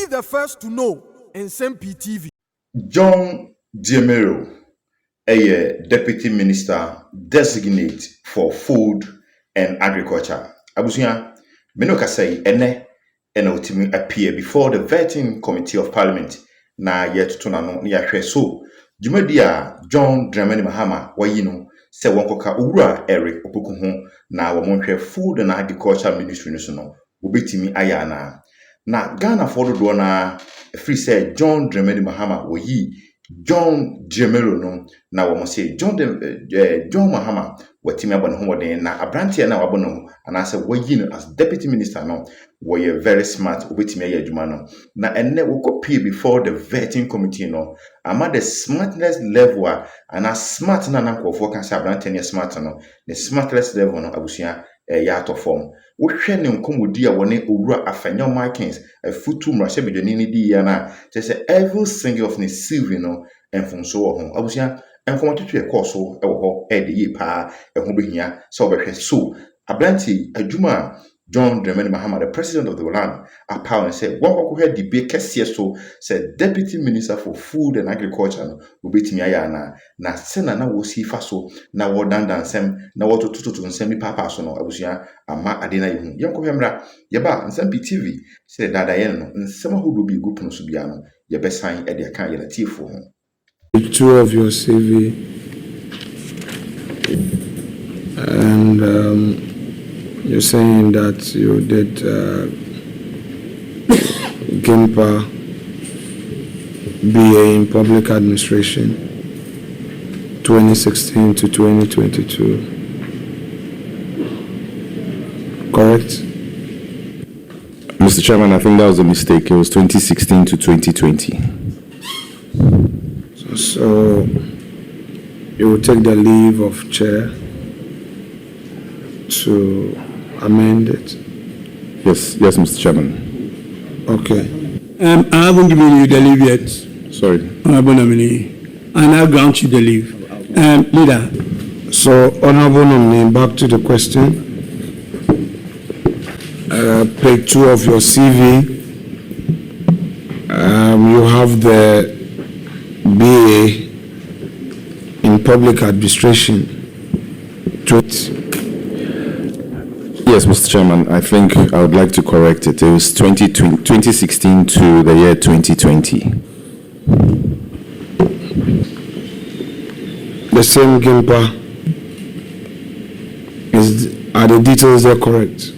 Be the first to know Nsem-Pii TV. John Diemero, a Deputy Minister Designate for Food and Agriculture. Abusuya, Menoka say ene utimi appear before the vetting committee of Parliament na yet to no ya so. Jumadia John Dramani Mahama wayino se wonkoka ura Eric opoku ho na womonhwe Food and Agriculture Ministry no so no obetimi ayana na Ghana for do na free say John Dramani Mahama wayi John Diemero no na wo say John Mahama watimi abon ho woden na abrantia na wabono anase wayi no as deputy minister no were very smart obetimi aye adwuma no na enne wo copy before the vetting committee no ama the smartness level and as smart na nankofo kan say abrantia ne smart no the smartness level no abusia ya to form wo hwe ne nkomodi a woni owura Afenyo Markins afutu mrahye bedwani ni di ya na say every single of ne CV no enfonso wo ho abusia enkomototo e koso e wo ho e de yi pa e ho behia so obehwe so abranti adwuma John Dramani Mahama, the president of the land, and said, "One head debate so said Deputy Minister for Food and Agriculture will be Timiana. Na sena na wosi faso na wodan Nsem na woto tutu Nsem-Pii papa so no abusia ama adena yihu. Yanko hemra yeba Nsem-Pii TV said dada yen no nsema ho do bi group no so bia no yebe sign e de kan ye na tiefo ho. Two of your CV and you're saying that you did GIMPA BA in Public Administration 2016 to 2022. Correct? Mr. Chairman, I think that was a mistake. It was 2016 to 2020. So you will take the leave of chair to amend it? Yes, Mr. Chairman. Okay. I haven't given you the leave yet. Sorry. Honorable nominee. And I'll grant you the leave. Leader. So, Honorable nominee, back to the question. Page 2 of your CV. You have the BA in Public Administration. Yes, Mr. Chairman, I think I would like to correct it. It was 2016 to the year 2020. The same GIMPA. Are the details there correct?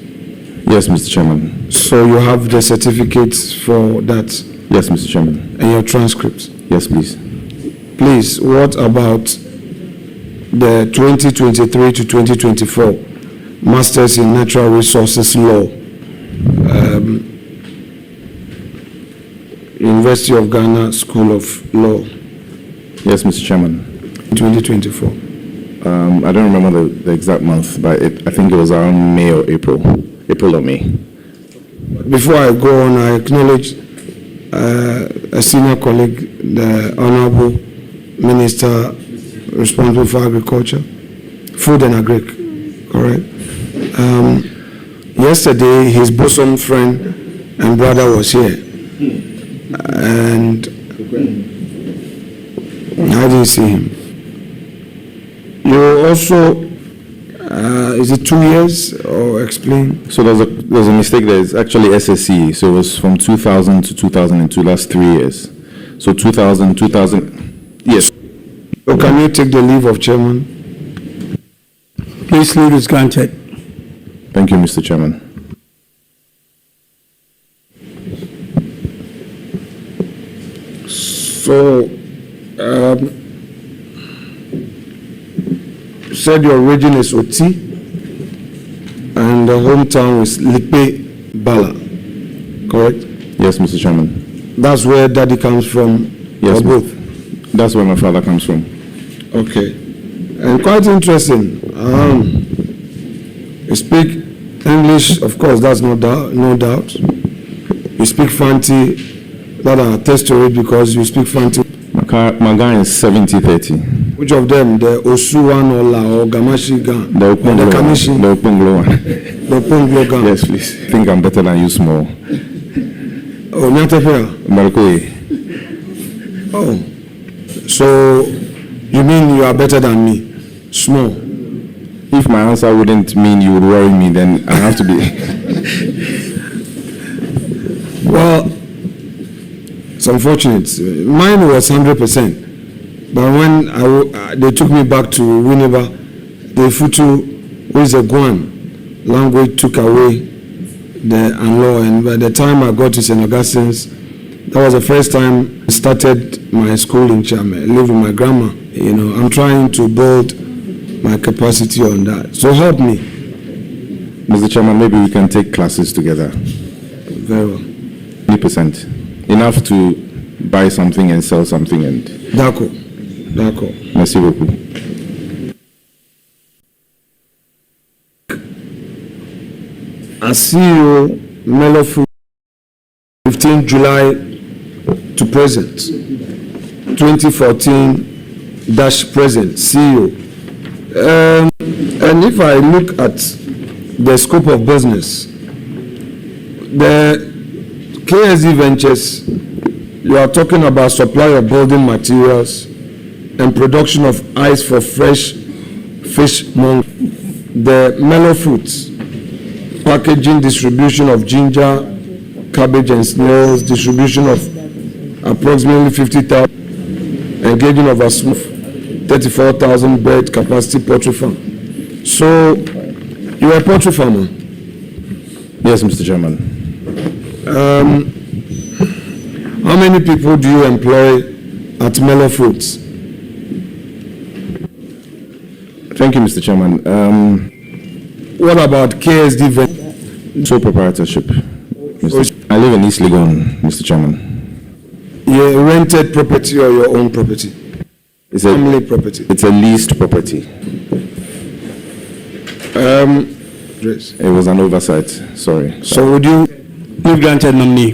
Yes, Mr. Chairman. So you have the certificates for that? Yes, Mr. Chairman. And your transcripts? Yes, please. Please, what about the 2023 to 2024? Masters in Natural Resources Law, University of Ghana School of Law. Yes, Mr. Chairman. 2024. I don't remember the exact month, but I think it was around May or April or May. Before I go on, I acknowledge a senior colleague, the Honorable Minister responsible for Agriculture, Food and Agric, correct? Yesterday, his bosom friend and brother was here, and I didn't see him. You also, is it 2 years or explain? So there's a mistake there. It's actually SSE. So it was from 2000 to 2002. That's 3 years. So 2000, yes. So can you take the leave of chairman? Please, leave is granted. Thank you, Mr. Chairman. So, you said your origin is Oti and the hometown is Lipe Bala, correct? Yes, Mr. Chairman. That's where daddy comes from, yes, or both? That's where my father comes from. Okay. And quite interesting. You speak English, of course, that's no doubt. You speak Fanti, that I attest to it because you speak Fanti. My guy is 70-30. Which of them? The Osu one or La or Gamashi Gan? The Kamishi. The Oponglo one. The Oponglo Gan. Yes, please. I think I'm better than you, small. Oh, Nyatefea. Malkoe. Oh, so you mean you are better than me? Small. If my answer wouldn't mean you would worry me, then I have to be. Well, it's unfortunate. Mine was 100%. But when they took me back to Winneba, the Futu, which is a Guan language, took away the Anlo. And by the time I got to St. Augustine's, that was the first time I started my school in Chame. I live with my grandma. You know, I'm trying to build my capacity on that. So help me. Mr. Chairman, maybe we can take classes together. Very well. 20%. Enough to buy something and sell something and... D'accord. D'accord. Merci beaucoup. I see you, Melo Food, 15 July to present, 2014-present, CEO. And if I look at the scope of business, the KSD Ventures, you are talking about supply of building materials and production of ice for fresh fish. The Mellow Fruits, packaging, distribution of ginger, cabbage and snails, distribution of approximately 50,000, engaging of a smooth 34,000 bed capacity poultry farm. So, you are a poultry farmer? Yes, Mr. Chairman. How many people do you employ at Mellow Fruits? Thank you, Mr. Chairman. What about KSD? Sole proprietorship. I live in East Legon, Mr. Chairman. Your rented property or your own property? It's Family property. It's a leased property. It was an oversight. Sorry. So would you Not granted nominee.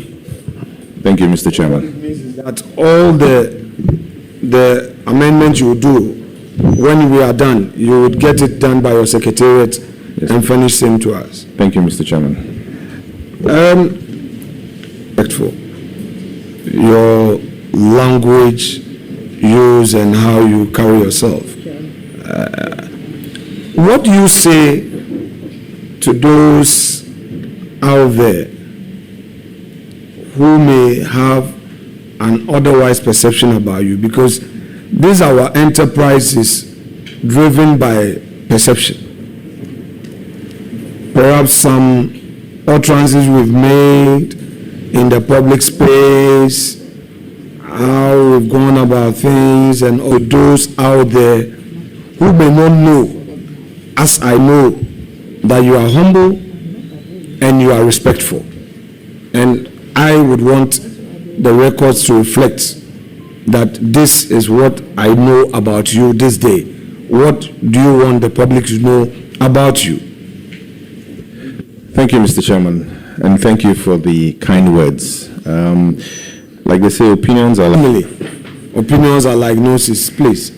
Thank you, Mr. Chairman. that all the amendments you do, when we are done, you would get it done by your secretariat and furnish same to us? Thank you, Mr. Chairman. Respectful. Your language use and how you carry yourself. What do you say to those out there who may have an otherwise perception about you? Because these our enterprises driven by perception. Perhaps some utterances we've made in the public space, how we've gone about things, and all those out there who may not know, as I know, that you are humble and you are respectful. And I would want the records to reflect that this is what I know about you this day. What do you want the public to know about you? Thank you, Mr. Chairman, and thank you for the kind words. Like they say, opinions are like... Opinions are like noses, please.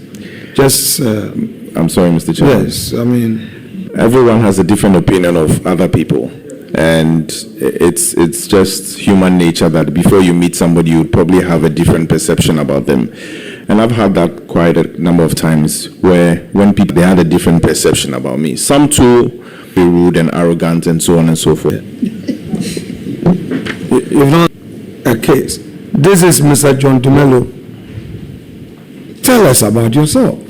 Just... I'm sorry, Mr. Chairman. Yes, I mean... Everyone has a different opinion of other people. And it's just human nature that before you meet somebody, you would probably have a different perception about them. And I've had that quite a number of times where when people, they had a different perception about me. Some too be rude and arrogant and so on and so forth. You've not a case. This is Mr. John Dumelo. Tell us about yourself.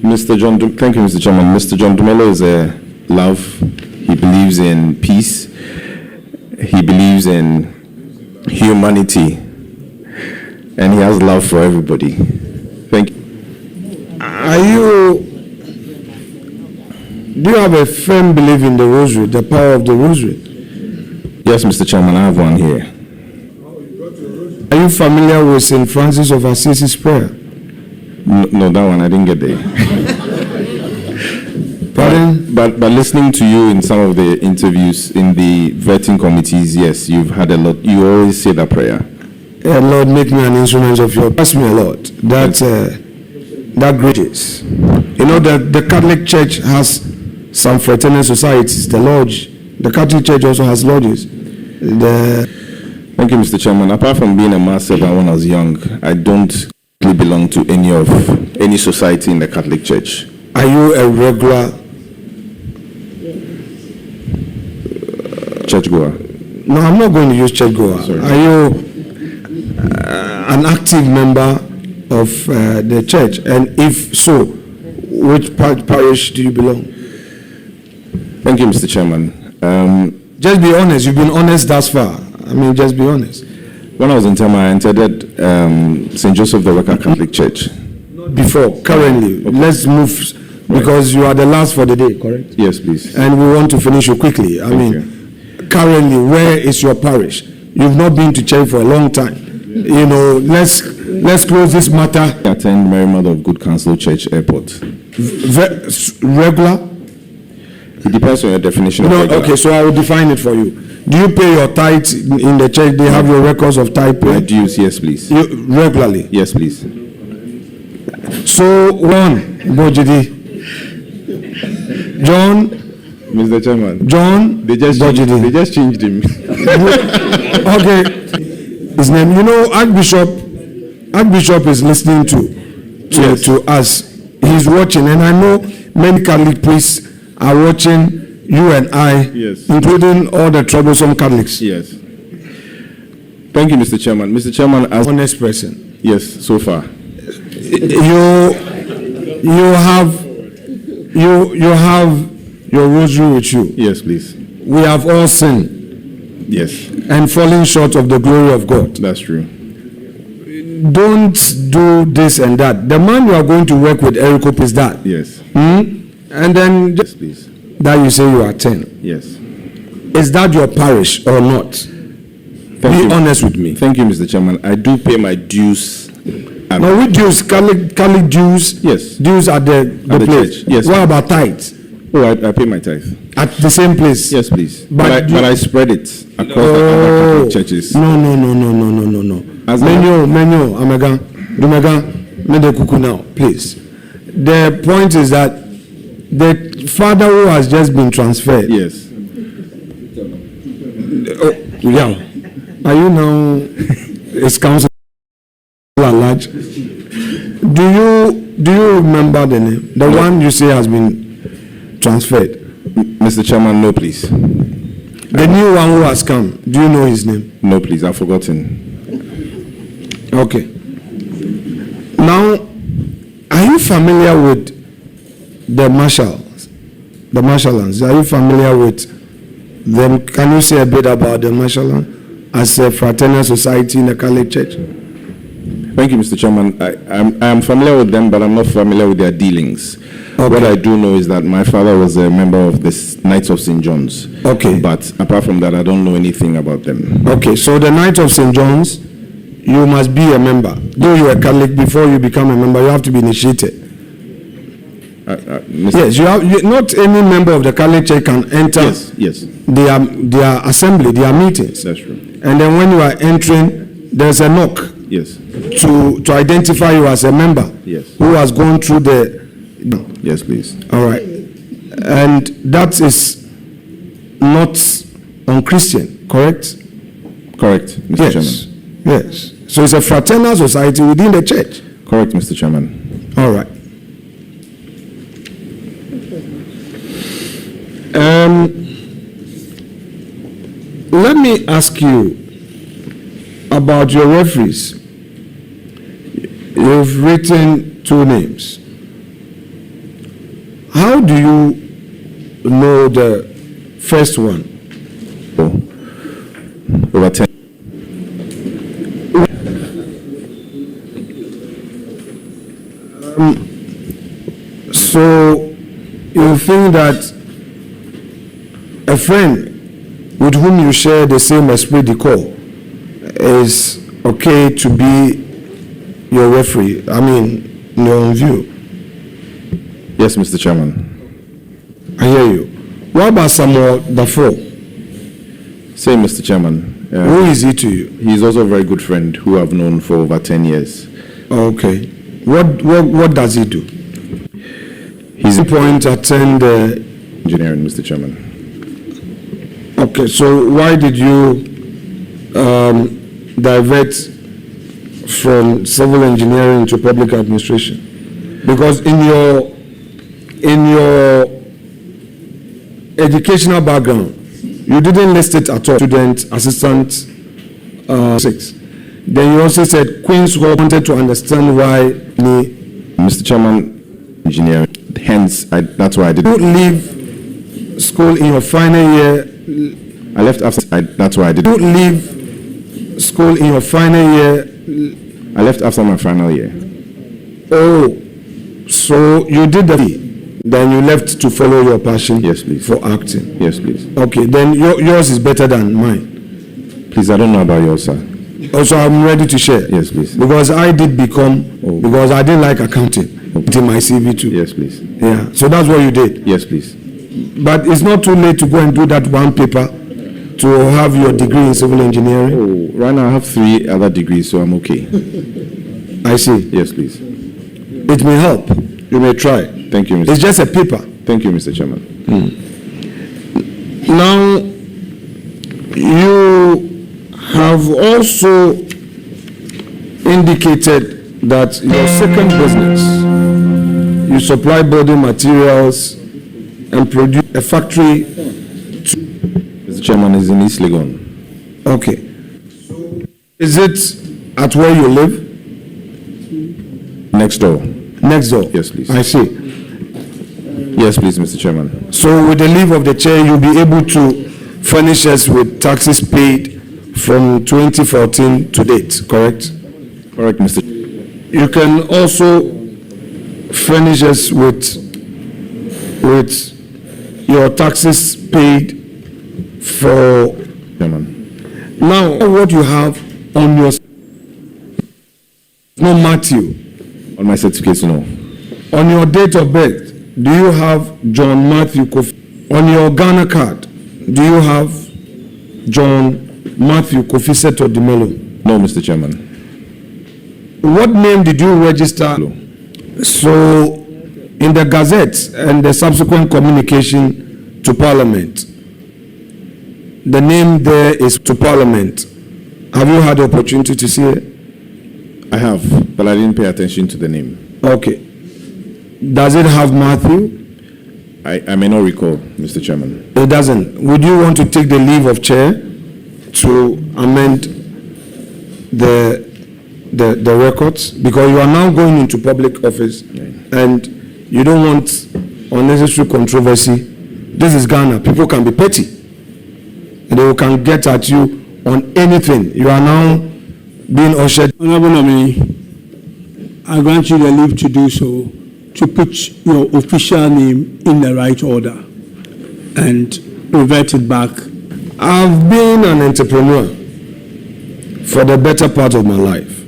Thank you, Mr. Chairman. Mr. John Dumelo is a love. He believes in peace. He believes in humanity. And he has love for everybody. Thank you. Do you have a firm belief in the rosary, the power of the rosary? Yes, Mr. Chairman, I have one here. Are you familiar with St. Francis of Assisi's prayer? No, that one I didn't get there. Pardon? But listening to you in some of the interviews in the vetting committees, yes, you've had a lot. You always say that prayer. Lord, make me an instrument of your. Ask me a lot. That grace. You know that the Catholic Church has some fraternal societies. The lodge. The Catholic Church also has lodges. Thank you, Mr. Chairman. Apart from being a mass servant when I was young, I don't really belong to any society in the Catholic Church. Are you a regular Churchgoer. No, I'm not going to use churchgoer. Sorry. Are you an active member of the church? And if so, which parish do you belong? Thank you, Mr. Chairman. Just be honest. You've been honest thus far. I mean, just be honest. When I was in Tema, I entered St. Joseph the Worker Catholic Church. Before, currently. Okay. Let's move, because you are the last for the day, correct? Yes, please. And we want to finish you quickly. Thank you. Currently, where is your parish? You've not been to church for a long time. You know, let's close this matter. I attend Mary Mother of Good Counsel Church Airport. Regular? It depends on your definition of No, regular. okay, so I will define it for you. Do you pay your tithe in the church? They have your records of tithe My paid? dues, yes, please. Regularly? Yes, please. So, one, Bojidi. John, Mr. Chairman. John, They just Bojidi. changed him. Okay. His name, you know, Archbishop is listening Yes. to us. He's watching, and I know many Catholic priests are watching you and I, Yes. including all the troublesome Catholics. Yes. Thank you, Mr. Chairman. Mr. Chairman, as Honest person. yes, so far. You have your rosary with you. Yes, please. We have all sinned Yes, and fallen short of the glory of God. that's true. Don't do this and that. The man you are going to work with, Eric, is that. Yes. And then Yes, please. that you say you are 10. Yes. Is that your parish or not? Thank Be you. honest with me. Thank you, Mr. Chairman. I do pay my dues. Now, with dues, Catholic dues, Yes. dues at the the place. church, yes. What about tithes? Oh, I pay my tithe. At the same place? Yes, please. But But I spread it across the other Catholic churches. No. As Menyo, Amega, Dumega, Mede Kuku now, please. The point is that the father who has just been transferred. Yes. Oh, yeah. Are you now his council at large? Do you remember the name? The one you say has been transferred. Mr. Chairman, no, please. The new one who has come. Do you know his name? No, please. I've forgotten. Okay. Now, are you familiar with the marshals? The marshallans? Are you familiar with them? Can you say a bit about the marshallan as a fraternal society in the Catholic Church? Thank you, Mr. Chairman. I am familiar with them, but I'm not familiar with their dealings. Okay. What I do know is that my father was a member of the Knights of St. John's. Okay. But apart from that, I don't know anything about them. Okay, so the Knights of St. John's, you must be a member. Though you are Catholic, before you become a member, you have to be initiated. Mr. Yes, not any member of the Catholic Church can enter Yes, their assembly, their meetings. that's true. And then when you are entering, there's a knock Yes, to identify you as a member yes, who has gone through the. yes, please. All right. And that is not unchristian, correct? Correct, Mr. Yes. Chairman. Yes. So it's a fraternal society within the church. Correct, Mr. Chairman. All right. Let me ask you about your referees. You've written 2 names. How do you know the first one? Over 10. So you think that a friend with whom you share the same esprit de corps is okay to be your referee? I mean, in your own view. Yes, Mr. Chairman. I hear you. What about Samuel Dafoe? Same, Mr. Chairman. Who is he to you? He's also a very good friend who I've known for over 10 years. Okay. What does he do? He's At point attend engineering, Mr. Chairman. okay, so why did you divert from civil engineering to public administration? Because in your educational background, you didn't list it at all. Student, assistant, 6. Then you also said Queen's Hall wanted to understand why. Mr. Chairman, engineering. Hence, that's why I did. You leave school in your final year. I left after. That's why I did. You leave school in your final year. I left after my final year. Oh, so you did then you left to follow your passion. Yes, please. For acting. Yes, please. Okay, then yours is better than mine. Please, I don't know about yours, sir. Also, I'm ready to share. Yes, please. Because I did because I didn't like accounting. It's in my CV too. Yes, please. Yeah, so that's what you did. Yes, please. But it's not too late to go and do that one paper to have your degree in civil engineering. Oh, right now I have 3 other degrees, so I'm okay. I see. Yes, please. It may help. You may try. Thank you, Mr. It's just a paper. Thank you, Mr. Chairman. Now, you have also indicated that your second business, you supply building materials and produce a factory. Mr. Chairman, is in East Legon. Okay. Is it at where you live? Next door. Next door? Yes, please. I see. Yes, please, Mr. Chairman. So with the leave of the chair, you'll be able to furnish us with taxes paid from 2014 to date, correct? Correct, Mr. You can also furnish us with your taxes paid for. Chairman. Now, what you have on your. No, Matthew. On my certificates, no. On your date of birth, do you have John Matthew Kofi? On your Ghana card, do you have John Matthew Kofi Seto Dimelo? No, Mr. Chairman. What name did you register? No. So, in the Gazette and the subsequent communication to Parliament, the name there is to Parliament. Have you had the opportunity to see it? I have, but I didn't pay attention to the name. Okay. Does it have Matthew? I may not recall, Mr. Chairman. It doesn't. Would you want to take the leave of chair to amend the records? Because you are now going into public office and you don't want unnecessary controversy. This is Ghana. People can be petty. And they can get at you on anything. You are now being ushered. Honorable nominee, I grant you the leave to do so, to put your official name in the right order and revert it back. I've been an entrepreneur for the better part of my life.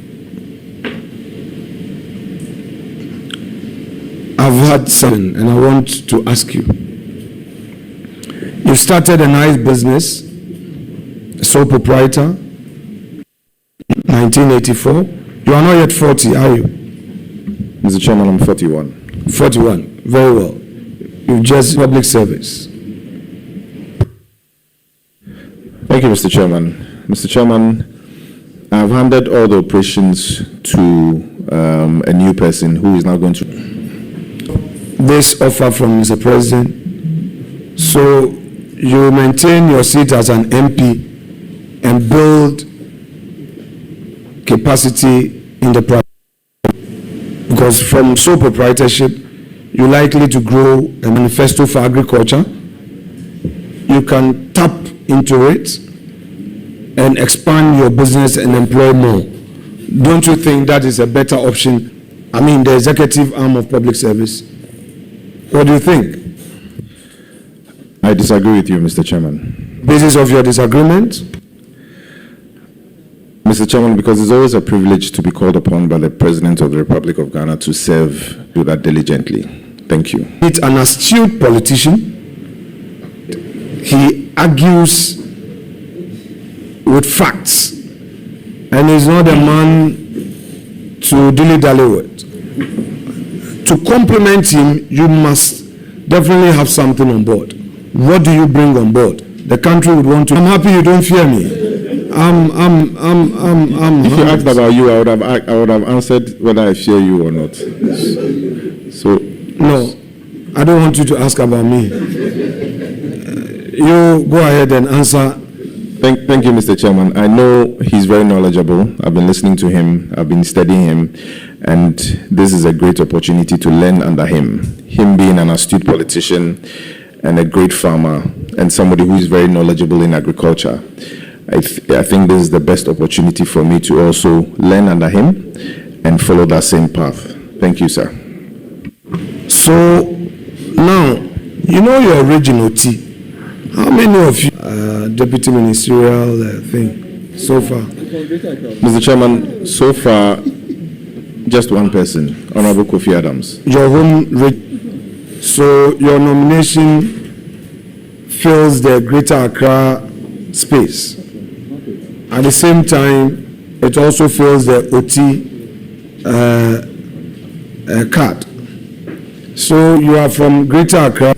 I've had something and I want to ask you. You started a nice business, sole proprietor, 1984. You are not yet 40, are you? Mr. Chairman, I'm 41. 41, very well. You've just public service. Thank you, Mr. Chairman. Mr. Chairman, I've handed all the operations to a new person who is now going to. This offer from Mr. President, so you maintain your seat as an MP and build capacity in the private, because from sole proprietorship, you're likely to grow a manifesto for agriculture. You can tap into it and expand your business and employ more. Don't you think that is a better option? I mean, the executive arm of public service. What do you think? I disagree with you, Mr. Chairman. Basis of your disagreement? Mr. Chairman, because it's always a privilege to be called upon by the President of the Republic of Ghana to serve you that diligently. Thank you. He's an astute politician. He argues with facts, and he's not a man to dilly-dally with. To compliment him, you must definitely have something on board. What do you bring on board? The country would want to. I'm happy you don't fear me. If you asked about you, I would have answered whether I fear you or not. So No, I don't want you to ask about me. You go ahead and answer. Thank you, Mr. Chairman. I know he's very knowledgeable. I've been listening to him. I've been studying him. And this is a great opportunity to learn under him. Him being an astute politician and a great farmer and somebody who is very knowledgeable in agriculture. I think this is the best opportunity for me to also learn under him and follow that same path. Thank you, sir. So now, you know your original T. How many of you deputy ministerial thing so far? Mr. Chairman, so far, just one person, Honorable Kofi Adams. Your home, so your nomination fills the Greater Accra space. At the same time, it also fills the OT card. So you are from Greater Accra.